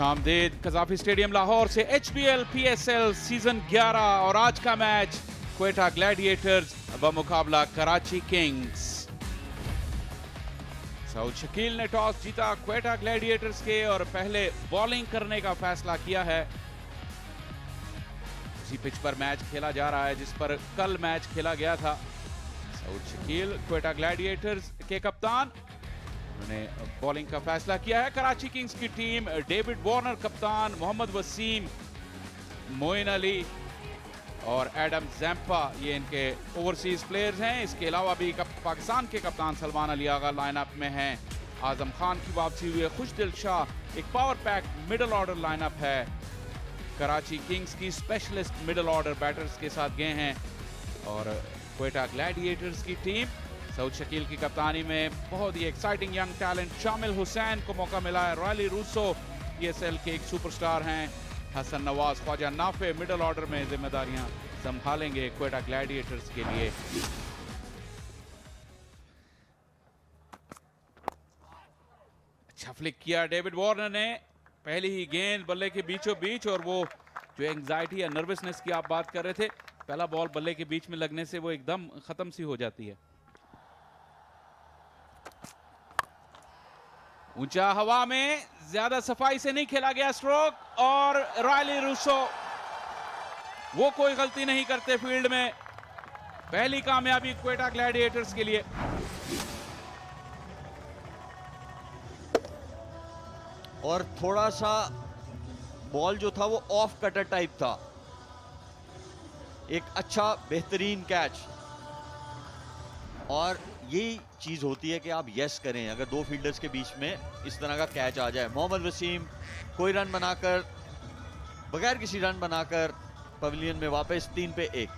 खुशामदीद Gaddafi stadium Lahore से HBL PSL season 11 और आज का मैच क्वेटा ग्लैडिएटर्स बमुकाबला कराची किंग्स। सऊद शकील ने टॉस जीता क्वेटा ग्लैडिएटर्स के और पहले बॉलिंग करने का फैसला किया है। उसी पिच पर मैच खेला जा रहा है जिस पर कल मैच खेला गया था। सऊद शकील क्वेटा ग्लैडिएटर्स के कप्तान, उन्होंने बॉलिंग का फैसला किया है। कराची किंग्स की टीम डेविड वार्नर कप्तान, मोहम्मद वसीम, मोइन अली और एडम जैम्पा ये इनके ओवरसीज प्लेयर्स हैं। इसके अलावा भी पाकिस्तान के कप्तान सलमान अली आगा लाइनअप में हैं। आजम खान की वापसी हुई है। खुशदिल शाह एक power pack middle order lineup है। कराची किंग्स की स्पेशलिस्ट मिडल ऑर्डर बैटर्स के साथ गए हैं और क्वेटा ग्लैडिएटर्स की टीम सऊद शकील की कप्तानी में बहुत ही एक्साइटिंग यंग टैलेंट शामिल हुसैन को मौका मिला है। रॉयली रूसो PSL के एक सुपरस्टार हैं। हसन नवाज, ख्वाजा नाफे मिडल ऑर्डर में जिम्मेदारियां संभालेंगे क्वेटा ग्लैडिएटर्स के लिए। अच्छा फ्लिक किया डेविड वार्नर ने, पहली ही गेंद बल्ले के बीचों बीच, और वो जो एंग्जाइटी या नर्वसनेस की आप बात कर रहे थे, पहला बॉल बल्ले के बीच में लगने से वो एकदम खत्म सी हो जाती है। ऊंचा हवा में ज्यादा सफाई से नहीं खेला गया स्ट्रोक, और रॉयली रूसो वो कोई गलती नहीं करते फील्ड में। पहली कामयाबी क्वेटा ग्लैडिएटर्स के लिए। और थोड़ा सा बॉल जो था वो ऑफ कटर टाइप था। एक अच्छा बेहतरीन कैच, और यही चीज होती है कि आप यस करें अगर दो फील्डर्स के बीच में इस तरह का कैच आ जाए। मोहम्मद वसीम कोई रन बनाकर, बगैर किसी रन बनाकर पवेलियन में वापस 3 पे 1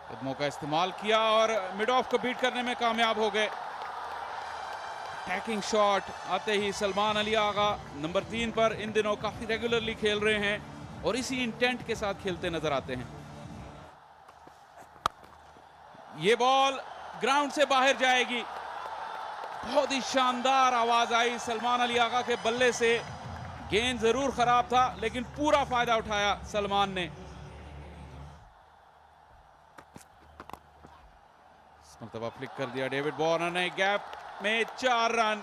कदमों का इस्तेमाल किया और मिड ऑफ को बीट करने में कामयाब हो गए। टैकिंग शॉट आते ही सलमान अली आगा नंबर 3 पर इन दिनों काफी रेगुलरली खेल रहे हैं और इसी इंटेंट के साथ खेलते नजर आते हैं। ये बॉल ग्राउंड से बाहर जाएगी। बहुत ही शानदार आवाज आई सलमान अली आगा के बल्ले से। गेंद जरूर खराब था लेकिन पूरा फायदा उठाया सलमान ने। इस मरतबा फ्लिक कर दिया डेविड वार्नर ने, गैप में 4 रन।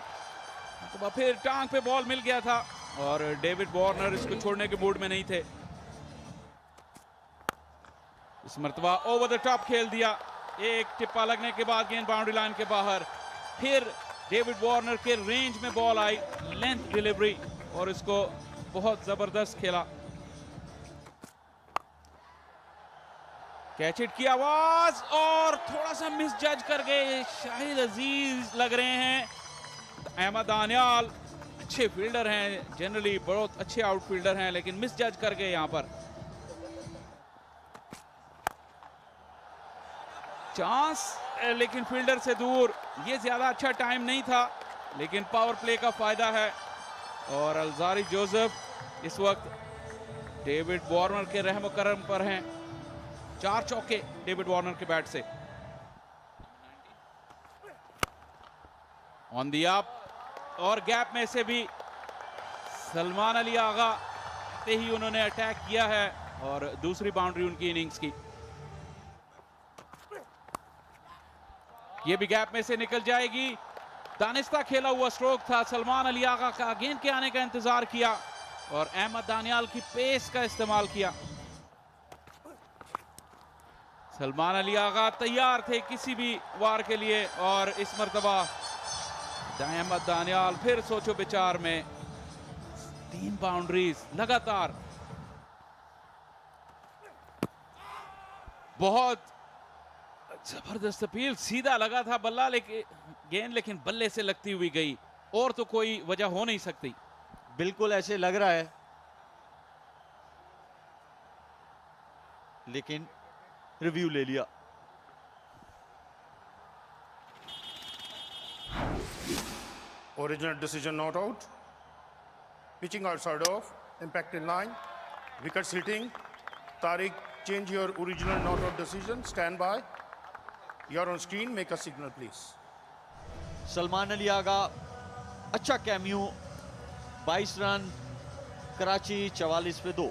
तो फिर टांग पे बॉल मिल गया था और डेविड वार्नर इसको छोड़ने के मूड में नहीं थे। इस मरतबा ओवर द टॉप खेल दिया। एक टिप्पा लगने के बाद गेंद बाउंड्री लाइन के बाहर। फिर डेविड वार्नर के रेंज में बॉल आई, लेंथ डिलीवरी, और इसको बहुत जबरदस्त खेला। कैच हिट की आवाज और थोड़ा सा मिस जज कर गए। शाहिद अजीज लग रहे हैं। अहमद दानियाल अच्छे फील्डर हैं, जनरली बहुत अच्छे आउटफील्डर हैं, लेकिन मिस जज कर गए यहां पर। चांस लेकिन फील्डर से दूर। ये ज्यादा अच्छा टाइम नहीं था लेकिन पावर प्ले का फायदा है। और अलजारी जोसेफ इस वक्त डेविड वार्नर के रहम करम पर हैं। 4 चौके डेविड वार्नर के बैट से। ऑन दी अप, और गैप में से भी सलमान अली आगा आते ही उन्होंने अटैक किया है और दूसरी बाउंड्री उनकी इनिंग्स की। ये भी गैप में से निकल जाएगी। दानिस्ता खेला हुआ स्ट्रोक था। सलमान अली आगा का गेंद के आने का इंतजार किया और अहमद दानियाल की पेस का इस्तेमाल किया। सलमान अली आगा तैयार थे किसी भी वार के लिए, और इस मर्तबा अहमद दानियाल फिर सोचो विचार में। 3 बाउंड्रीज लगातार। बहुत जबरदस्त अपील। सीधा लगा था बल्ला, लेकिन बल्ले से लगती हुई गई, और तो कोई वजह हो नहीं सकती। बिल्कुल ऐसे लग रहा है, लेकिन रिव्यू ले लिया। Original decision not out. Pitching outside off. Impact in line. Wickets hitting. Tariq, change your original not out decision. Stand by. You're on screen. Make a signal, please. Salman Ali Agha अच्छा कैम्यू, 22 रन, कराची 44 पे 2।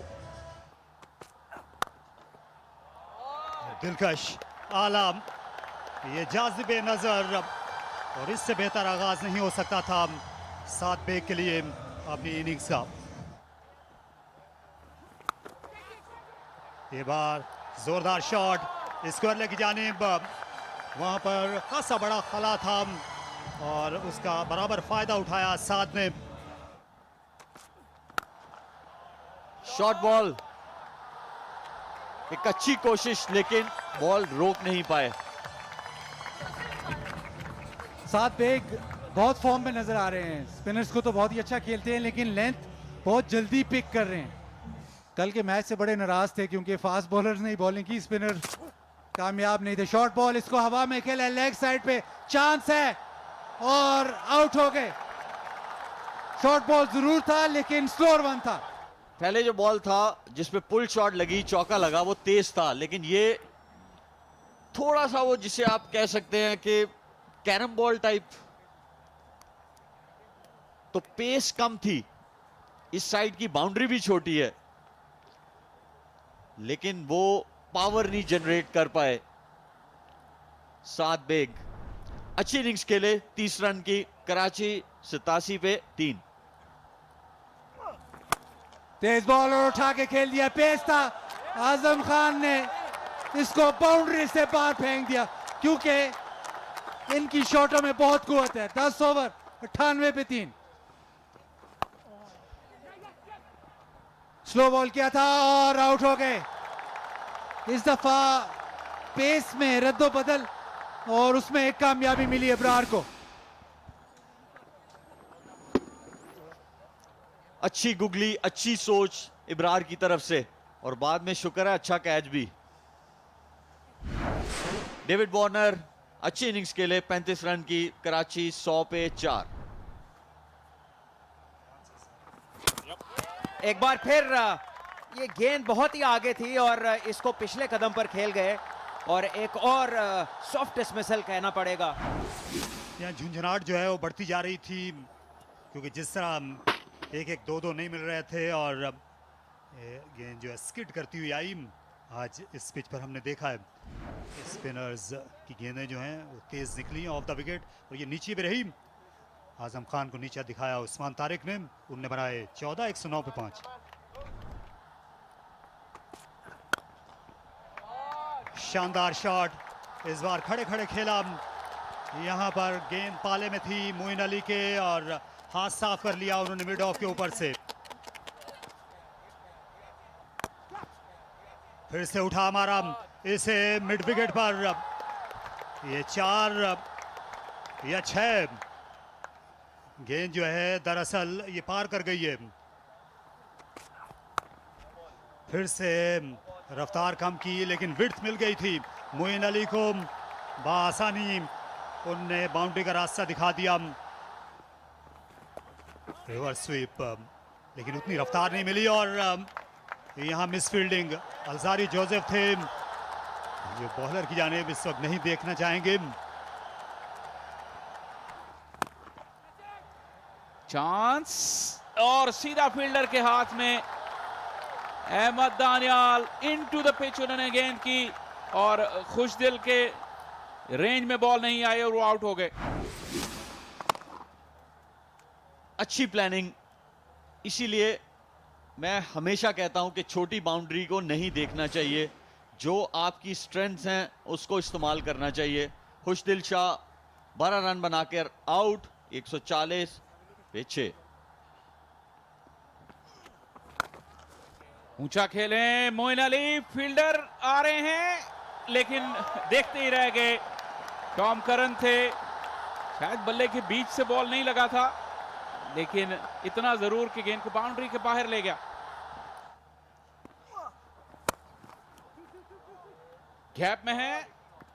दिलकश आलम, ये जाज़िबे नजर, और इससे बेहतर आगाज नहीं हो सकता था सात बेग के लिए अपनी इनिंग्स का। ये बार जोरदार शॉट स्क्वायर लेग की जानिब, वहां पर खासा बड़ा खला था और उसका बराबर फायदा उठाया साथ ने। शॉर्ट बॉल, एक अच्छी कोशिश लेकिन बॉल रोक नहीं पाए। सात बेग बहुत फॉर्म में नजर आ रहे हैं। स्पिनर्स को तो बहुत ही अच्छा खेलते हैं लेकिन लेंथ बहुत जल्दी पिक कर रहे हैं। कल के मैच से बड़े नाराज थे क्योंकि फास्ट बॉलर्स ने बॉलिंग की, स्पिनर कामयाब नहीं थे। शॉर्ट बॉल, इसको हवा में खेला, लेग साइड पे चांस है और आउट हो गए। शॉर्ट बॉल जरूर था लेकिन स्लोअर वन था। पहले जो बॉल था जिसपे पुल शॉट लगी, चौका लगा, वो तेज था, लेकिन ये थोड़ा सा वो जिसे आप कह सकते हैं कि कैरम बॉल टाइप, तो पेस कम थी। इस साइड की बाउंड्री भी छोटी है लेकिन वो पावर नहीं जनरेट कर पाए। 7 बेग अच्छी इनिंग्स खेले, 30 रन की, कराची 87 पे 3। तेज बॉल और उठा के खेल दिया, पेस था। आजम खान ने इसको बाउंड्री से बाहर फेंक दिया क्योंकि इनकी शॉटों में बहुत कुव्वत है। 10 ओवर 98 पे 3। स्लो बॉल किया था और आउट हो गए। इस दफा पेस में रद्दो बदल और उसमें एक कामयाबी मिली इब्रार को। अच्छी गुगली, अच्छी सोच इब्रार की तरफ से, और बाद में शुक्र है अच्छा कैच भी। डेविड वार्नर अच्छी इनिंग्स के लिए 35 रन की, कराची 100 पे 4। एक बार फिर ये गेंद बहुत ही आगे थी और इसको पिछले कदम पर खेल गए और एक और सॉफ्ट डिसमिसल कहना पड़ेगा। यहाँ झुंझुनाहट जो है वो बढ़ती जा रही थी क्योंकि जिस तरह 1-1, 2-2 नहीं मिल रहे थे और गेंद जो है स्किड करती हुई आई। आज इस पिच पर हमने देखा है स्पिनर्स की गेंदें जो हैं वो तेज निकली ऑफ द विकेट और ये नीचे भी रही। आजम खान को नीचे दिखाया उस्मान तारिक ने, उनने बनाए 14, 109 पे 5। शानदार शॉट, इस बार खड़े खड़े खेला। यहाँ पर गेंद पाले में थी मोइन अली के और हाथ साफ कर लिया उन्होंने मिड ऑफ के ऊपर से। फिर से उठा मारा इसे मिड विकेट पर। ये 4 या 6 गेंद जो है दरअसल ये पार कर गई है। फिर से रफ्तार कम की लेकिन विड्थ मिल गई थी मोइन अली को, बआसानी उनने बाउंड्री का रास्ता दिखा दिया। रिवर्स स्वीप, लेकिन उतनी रफ्तार नहीं मिली और यहाँ मिस फील्डिंग अलजारी जोसेफ थे जो बॉलर की जानिब इस वक्त नहीं देखना चाहेंगे। चांस और सीधा फील्डर के हाथ में। Ahmed Daniyal into the pitch उन्होंने गेंद की और खुशदिल के रेंज में बॉल नहीं आई और वो आउट हो गए। अच्छी प्लानिंग, इसीलिए मैं हमेशा कहता हूं कि छोटी बाउंड्री को नहीं देखना चाहिए, जो आपकी स्ट्रेंथ्स हैं उसको इस्तेमाल करना चाहिए। खुशदिल शाह 12 रन बनाकर आउट, 140 पे 6। ऊंचा खेले मोइन अली, फील्डर आ रहे हैं लेकिन देखते ही रह गए। टॉम करन थे, शायद बल्ले के बीच से बॉल नहीं लगा था लेकिन इतना जरूर कि गेंद को बाउंड्री के बाहर ले गया। गैप में है,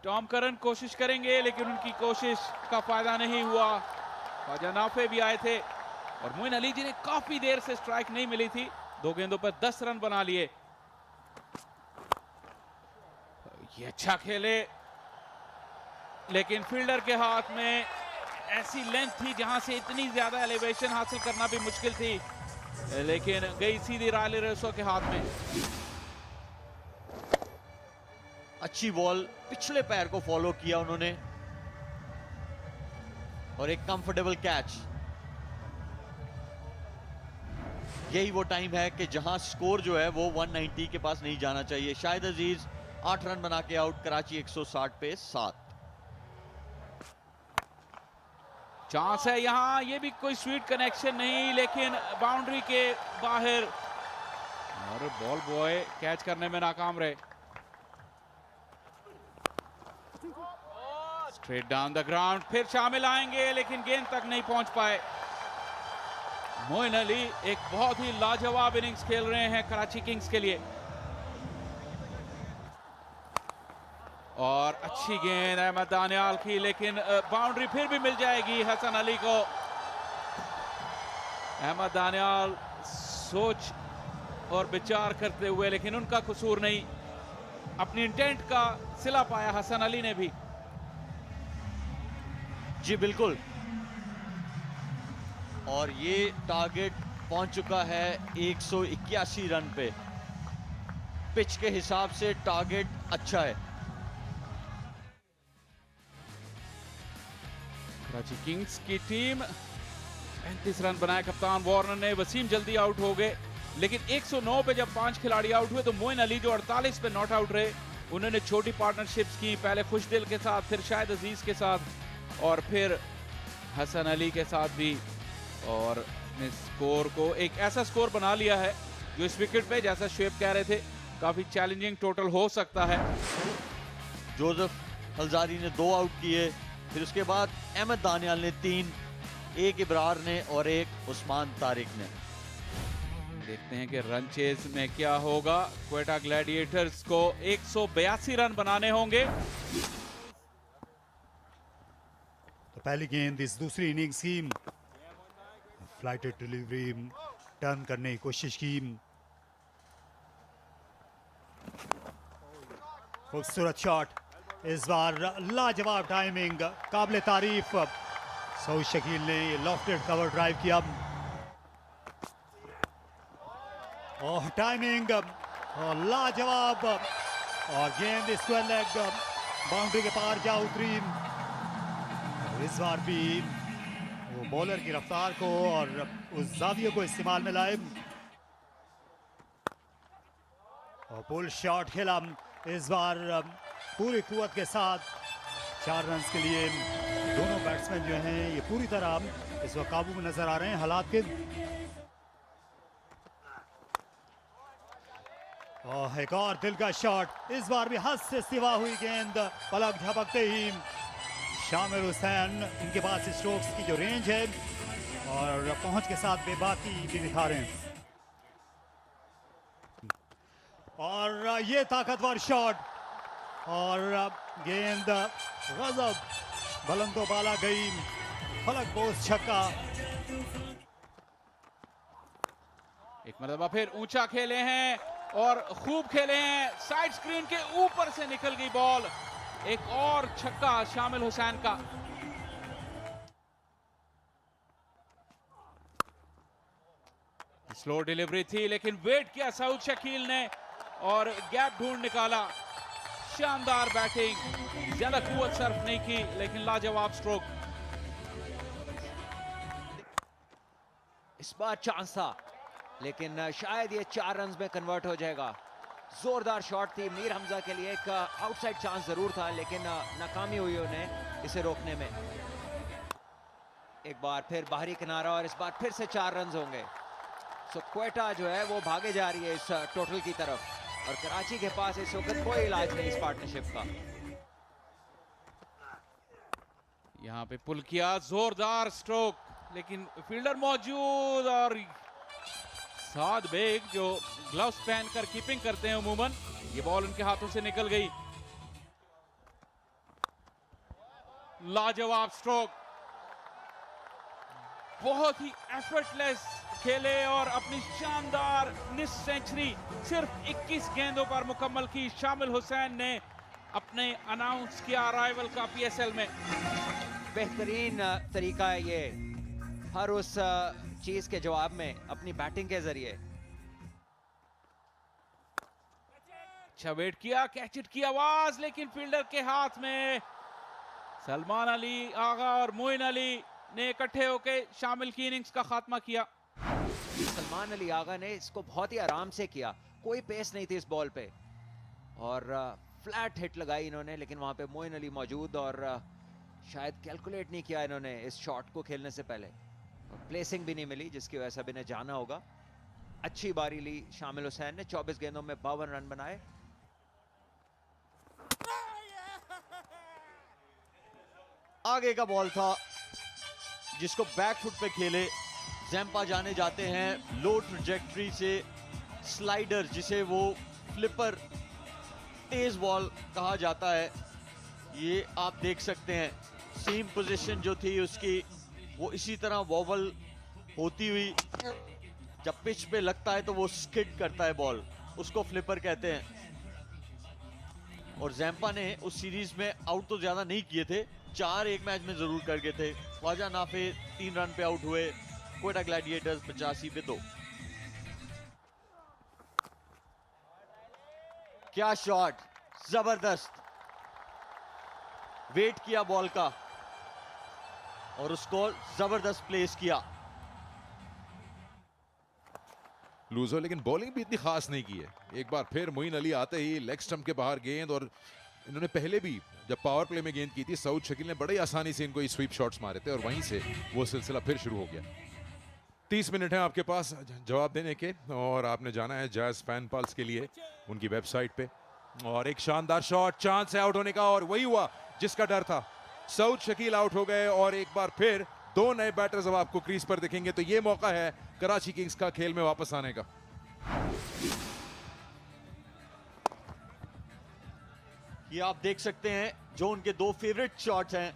टॉम करन कोशिश करेंगे लेकिन उनकी कोशिश का फायदा नहीं हुआ। ख्वाजा नाफे भी आए थे और मोइन अली जी ने काफी देर से स्ट्राइक नहीं मिली थी, 2 गेंदों पर 10 रन बना लिए। ये अच्छा खेले लेकिन फील्डर के हाथ में ऐसी लेंथ थी जहां से इतनी ज्यादा एलिवेशन हासिल करना भी मुश्किल थी, लेकिन गई सीधी रायली रेसो के हाथ में। अच्छी बॉल, पिछले पैर को फॉलो किया उन्होंने और एक कंफर्टेबल कैच। यही वो टाइम है कि जहां स्कोर जो है वो 190 के पास नहीं जाना चाहिए। शाहिद अजीज 8 रन बना के आउट, कराची 160 पे 7। चांस है यहां, ये भी कोई स्वीट कनेक्शन नहीं, लेकिन बाउंड्री के बाहर और बॉल बॉय कैच करने में नाकाम रहे। स्ट्रेट डाउन द ग्राउंड, फिर शामिल आएंगे लेकिन गेंद तक नहीं पहुंच पाए। मोइन अली एक बहुत ही लाजवाब इनिंग्स खेल रहे हैं कराची किंग्स के लिए। और अच्छी गेंद अहमद दानियाल की, लेकिन बाउंड्री फिर भी मिल जाएगी हसन अली को। अहमद दानियाल सोच और विचार करते हुए, लेकिन उनका कसूर नहीं, अपनी इंटेंट का सिला पाया हसन अली ने भी। जी बिल्कुल, और ये टारगेट पहुंच चुका है 181 रन पे। पिच के हिसाब से टारगेट अच्छा है। कराची किंग्स की टीम 35 रन बनाए कप्तान वार्नर ने। वसीम जल्दी आउट हो गए, लेकिन 109 पे जब 5 खिलाड़ी आउट हुए तो मोइन अली जो 48 पे नॉट आउट रहे, उन्होंने छोटी पार्टनरशिप्स की, पहले खुशदिल के साथ, फिर शाहिद अजीज के साथ और फिर हसन अली के साथ भी, और अपने स्कोर को एक ऐसा स्कोर बना लिया है जो इस विकेट पे, जैसा शुएब कह रहे थे, काफी चैलेंजिंग टोटल हो सकता है। जोसेफ हल्जारी ने 2 आउट किए, फिर उसके बाद अहमद दानियाल ने 3, एक इब्रार ने और एक उस्मान तारिक ने। देखते हैं कि रन चेज में क्या होगा। क्वेटा ग्लैडिएटर्स को 182 रन बनाने होंगे। तो पहली गेंद इस दूसरी इनिंग्स की, फ्लाइटेड डिलीवरी टर्न करने की कोशिश की। खूबसूरत शॉट, इस बार लाजवाब टाइमिंग, काबिल तारीफ। सऊद शकील ने लॉफ्टेड कवर ड्राइव किया और टाइमिंग और लाजवाब, और गेंद स्क्वायर लेग बाउंड्री के पार जा उतरी। इस बार भी वो बॉलर की रफ्तार को और उस जाविये को इस्तेमाल में लाए और पुल शॉट खेला। इस बार पूरी कुव्वत के साथ 4 रन के लिए दोनों बैट्समैन जो हैं ये पूरी तरह इस वक्त काबू में नजर आ रहे हैं हालात के। और एक और दिल का शॉट, इस बार भी हद से सिवा हुई गेंद, पलक झपकते ही शामिल हुसैन, इनके पास स्ट्रोक्स की जो रेंज है और पहुंच के साथ बेबाकी भी दिखा रहे हैं। और ये ताकतवर शॉट और गेंद गजब बुलंदो बाला गई, फलक बोस छक्का। एक मरतबा फिर ऊंचा खेले हैं और खूब खेले हैं, साइड स्क्रीन के ऊपर से निकल गई बॉल। एक और छक्का शामिल हुसैन का। स्लो डिलीवरी थी, लेकिन वेट किया सऊद शकील ने और गैप ढूंढ निकाला। शानदार बैटिंग, ज्यादा कुव्वत सर्फ नहीं की, लेकिन लाजवाब स्ट्रोक। इस बार चांस था, लेकिन शायद ये 4 रन में कन्वर्ट हो जाएगा। जोरदार शॉट थी मीर हमजा के लिए, एक आउटसाइड चांस जरूर था, लेकिन नाकामी हुई उन्हें इसे रोकने में। एक बार फिर बाहरी किनारा और इस बार फिर से 4 रन होंगे। सो क्वेटा जो है वो भागे जा रही है इस टोटल की तरफ, और कराची के पास इस वक्त कोई इलाज नहीं इस पार्टनरशिप का। यहां पे पुल किया, जोरदार स्ट्रोक, लेकिन फील्डर मौजूद और साद बेग जो ग्लव्स पहनकर कीपिंग करते हैं उमूमन, ये बॉल उनके हाथों से निकल गई। लाजवाब स्ट्रोक, बहुत ही एफर्टलेस खेले और अपनी शानदार निस सेंचुरी सिर्फ 21 गेंदों पर मुकम्मल की। शामिल हुसैन ने अपने अनाउंस किया अराइवल का PSL में। बेहतरीन तरीका है ये, हर उस चीज के जवाब में अपनी बैटिंग के जरिए। अच्छा वेट किया, कैच इट की आवाज, लेकिन फील्डर के हाथ में। सलमान अली आगा और मोइन अली ने इकट्ठे होकर शामिल की इनिंग्स का खात्मा किया। सलमान अली आगा ने इसको बहुत ही आराम से किया, कोई पेस नहीं थी इस बॉल पे और फ्लैट हिट लगाई इन्होंने, लेकिन वहां पे मोइन अली मौजूद और शायद कैलकुलेट नहीं किया इन्होंने इस शॉट को खेलने से पहले, और प्लेसिंग भी नहीं मिली जिसकी वजह से इन्हें जाना होगा। अच्छी बारी ली शामिल हुसैन ने, 24 गेंदों में 52 रन बनाए। आगे का बॉल था जिसको बैक फुट पे खेले ज़ैम्पा जाने जाते हैं, लो ट्रजेक्टरी से स्लाइडर जिसे वो फ्लिपर तेज बॉल कहा जाता है, ये आप देख सकते हैं। सीम पोजीशन जो थी उसकी वो इसी तरह वॉबल होती हुई जब पिच पे लगता है तो वो स्किड करता है बॉल, उसको फ्लिपर कहते हैं। और ज़ैम्पा ने उस सीरीज में आउट तो ज्यादा नहीं किए थे, 4 एक मैच में जरूर कर गए थे। ख्वाजा नाफे 3 रन पे आउट हुए, क्वेटा ग्लैडिएटर्स 85 पे 2। क्या शॉट, जबरदस्त वेट किया बॉल का और उसको जबरदस्त प्लेस किया। लूजो लेकिन बॉलिंग भी इतनी खास नहीं की है। एक बार फिर मोइन अली आते ही लेग स्टंप के बाहर गेंद, और इन्होंने पहले भी जब पावर प्ले में गेंद की थी सऊद शकील ने बड़ी आसानी से इनको स्वीप शॉट्स मारे थे और वहीं से वो सिलसिला फिर शुरू हो गया। 30 मिनट हैं आपके पास जवाब देने के, और आपने जाना है जैज फैन पल्स के लिए उनकी वेबसाइट पे। और एक शानदार शॉट, चांस है आउट होने का, और वही हुआ जिसका डर था। सऊद शकील आउट हो गए और एक बार फिर 2 नए बैटर्स अब आपको क्रीज पर दिखेंगे, तो ये मौका है कराची किंग्स का खेल में वापस आने का। ये आप देख सकते हैं जो उनके 2 फेवरेट शॉट्स हैं,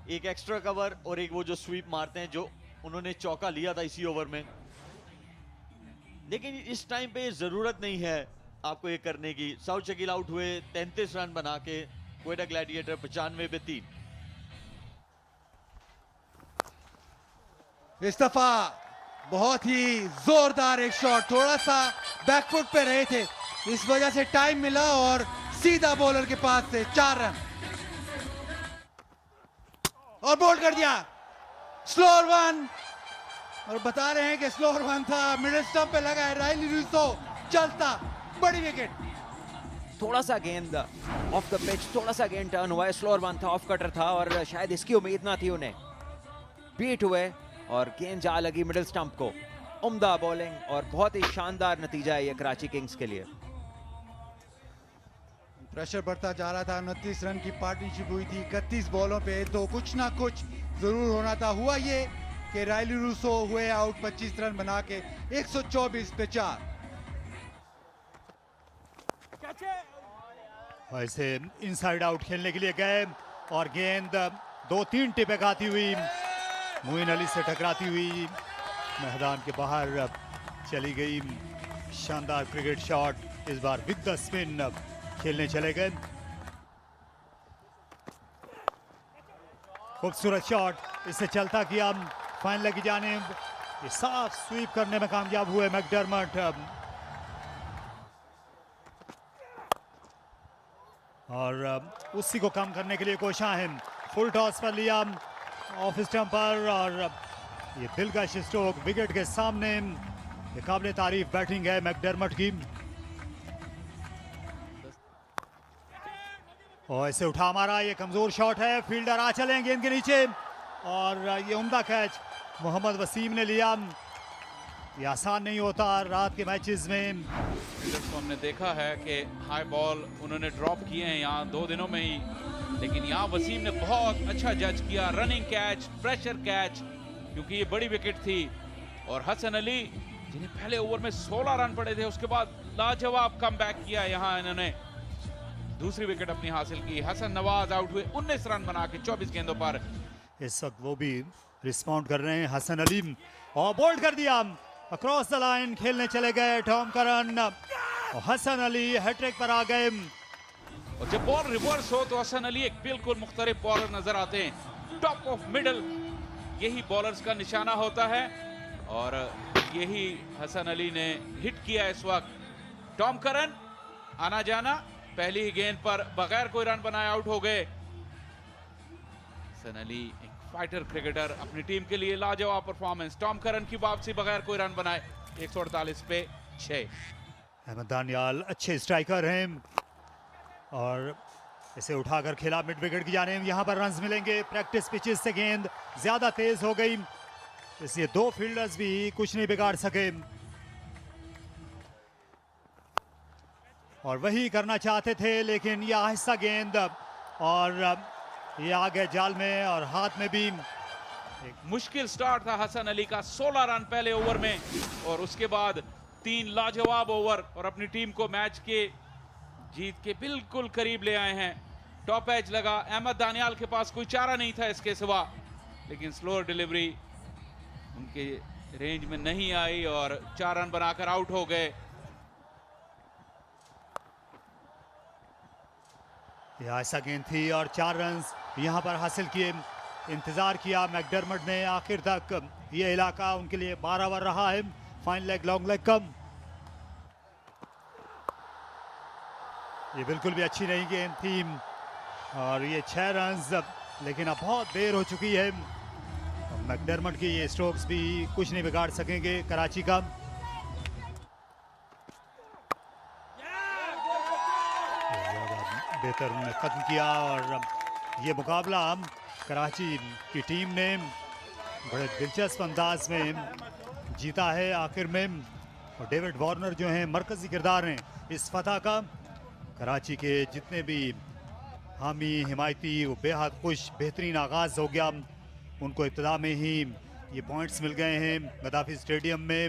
एक एक्स्ट्रा कवर और एक वो जो स्वीप मारते हैं, जो उन्होंने चौका लिया था इसी ओवर में। लेकिन इस टाइम पे जरूरत नहीं है आपको ये करने की। सऊद शकील आउट हुए 33 रन बना के, क्वेटा ग्लैडिएटर 95 पे 3। इस दफा बहुत ही जोरदार एक शॉट, थोड़ा सा बैकफुट पे रहे थे, इस वजह से टाइम मिला और सीधा बॉलर के पास से 4 रन और बोल्ड कर दिया। स्लोअर वन, और बता रहे हैं कि स्लोअर वन था, मिडिल स्टंप पे लगा है रायली रूसो, चलता, बड़ी विकेट। थोड़ा सा गेंद ऑफ द पिच, थोड़ा सा गेंद टर्न हुआ है, स्लोअर वन था, ऑफ कटर था और शायद इसकी उम्मीद ना थी उन्हें। बीट हुए और गेंद जा लगी मिडिल स्टंप को। उम्दा बॉलिंग और बहुत ही शानदार नतीजा है ये कराची किंग्स के लिए। प्रेशर बढ़ता जा रहा था, 29 रन की पार्टनरशिप हुई थी 31 बॉलों पे, तो कुछ ना कुछ जरूर होना था। हुआ ये कि रायली रूसो हुए आउट 25 रन बना के 124 पे 4। ऐसे इनसाइड आउट खेलने के लिए गए और गेंद 2-3 टिपे खाती हुई मोइन अली से टकराती हुई मैदान के बाहर चली गई। शानदार क्रिकेट शॉट, इस बार विद द स्पिन खेलने चले गए। खूबसूरत शॉट, इससे चलता किया फाइनल की जानिब, ये साफ स्वीप करने में कामयाब हुए मैकडरमट। और उसी को कम करने के लिए कोशाहिन फुल टॉस पर लिया ऑफ स्टंप पर, और ये दिलकश स्ट्रोक विकेट के सामने। ये काबिल तारीफ बैटिंग है मैकडरमट की। और ऐसे उठा मारा, ये कमजोर शॉट है, फील्डर आ चले गेंद के नीचे, और ये उम्दा कैच मोहम्मद वसीम ने लिया। ये आसान नहीं होता रात के मैचेस में। फील्डर्स को हमने देखा है कि हाई बॉल उन्होंने ड्रॉप किए हैं यहाँ 2 दिनों में ही, लेकिन यहाँ वसीम ने बहुत अच्छा जज किया। रनिंग कैच, प्रेशर कैच, क्योंकि ये बड़ी विकेट थी। और हसन अली जिन्हें पहले ओवर में 16 रन पड़े थे, उसके बाद लाजवाब कमबैक किया यहाँ इन्होंने, दूसरी विकेट अपनी हासिल की। हसन नवाज आउट हुए 19 रन बना के 24 गेंदों पर। इस वक्त वो भी रिस्पॉन्ड कर रहे हैं हसन अली, और बोल्ड कर दिया अक्रॉस द लाइन। खेलने चले गए टॉम करन और हसन अली हैट्रिक पर आ गए। और जब बॉल रिवर्स हो तो हसन अली एक बिल्कुल मुख्तलिफ बॉलर नजर आते हैं। टॉप ऑफ मिडल, यही बॉलर्स का निशाना होता है और यही हसन अली ने हिट किया इस वक्त। टॉम करन आना जाना, पहली ही गेंद पर बगैर कोई रन बनाए आउट हो गए। हसन अली एक फाइटर क्रिकेटर, अपनी टीम के लिए लाजवाब परफॉर्मेंस। टॉम करन की वापसी बगैर कोई रन बनाए, 148 पे 6। अहमद दानियाल अच्छे स्ट्राइकर हैं और इसे उठाकर खेला मिड विकेट की जानिब। यहाँ पर रन्स मिलेंगे। प्रैक्टिस पिचेस से गेंद ज्यादा तेज हो गई, इसलिए 2 फील्डर्स भी कुछ नहीं बिगाड़ सके और वही करना चाहते थे, लेकिन ये आहिस्ता गेंद और ये आ गए जाल में और हाथ में भी। एक मुश्किल स्टार्ट था हसन अली का, 16 रन पहले ओवर में और उसके बाद 3 लाजवाब ओवर और अपनी टीम को मैच के जीत के बिल्कुल करीब ले आए हैं। टॉप एज लगा, अहमद दानियाल के पास कोई चारा नहीं था इसके सिवा, लेकिन स्लोअर डिलीवरी उनके रेंज में नहीं आई और 4 रन बनाकर आउट हो गए। यह ऐसा गेंद थी और 4 रन यहां पर हासिल किए। इंतजार किया मैकडरमट ने आखिर तक, ये इलाका उनके लिए 12 ओवर रहा है। फाइन लेग, लॉन्ग लेग कम। ये बिल्कुल भी अच्छी नहीं गेंद थी और ये 6 रन, लेकिन अब बहुत देर हो चुकी है। मैकडरमट के ये स्ट्रोक्स भी कुछ नहीं बिगाड़ सकेंगे कराची का। बेहतर उन्होंने खत्म किया और ये मुकाबला कराची की टीम ने बड़े दिलचस्प अंदाज में जीता है आखिर में। और डेविड वार्नर जो हैं मरकजी किरदार हैं इस फतह का। कराची के जितने भी हामी हिमायती वो बेहद खुश, बेहतरीन आगाज़ हो गया। उनको इब्तदा में ही ये पॉइंट्स मिल गए हैं गद्दाफी स्टेडियम में।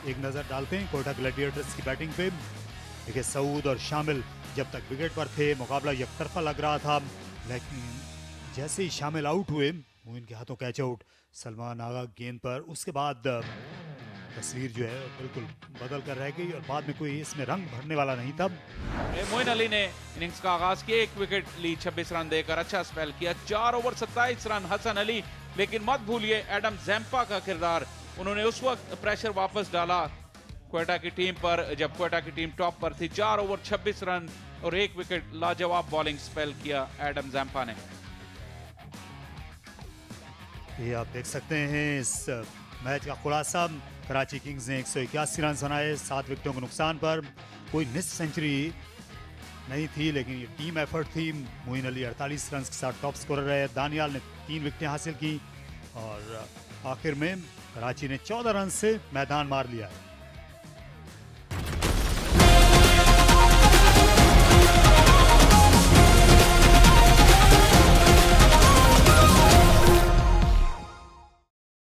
एक नज़र डालते हैं कोयटा ग्लैडिएटर्स की बैटिंग पे। देखिए सऊद और शामिल जब तक विकेट पर थे मुकाबला एकतरफा लग रहा था, लेकिन जैसे ही शामिल आउट हुए मोइन के हाथों कैच आउट, सलमान आगा गेंद पर, उसके बाद तस्वीर जो है बिल्कुल बदल कर रह गई और बाद में कोई इसमें रंग भरने वाला नहीं था। मोइन अली ने इनिंग्स का आगाज किया, 1 विकेट ली, 26 रन देकर अच्छा स्पेल किया। 4 ओवर 27 रन हसन अली, लेकिन मत भूलिए एडम ज़ैम्पा का किरदार। उन्होंने उस वक्त प्रेशर वापस डाला क्वेटा की टीम पर जब क्वेटा की टीम टॉप पर थी। 4 ओवर 26 रन और 1 विकेट, लाजवाब बॉलिंग स्पेल किया एडम ज़ैम्पा ने। ये आप देख सकते हैं इस मैच का खुलासा। कराची किंग्स ने 181 रन बनाए 7 विकेटों के नुकसान पर। कोई निस्फ सेंचुरी नहीं थी, लेकिन ये टीम एफर्ट थी। मोइन अली 48 रन के साथ टॉप स्कोरर रहे। दानियाल ने 3 विकेटें हासिल की और आखिर में कराची ने 14 रन से मैदान मार लिया है।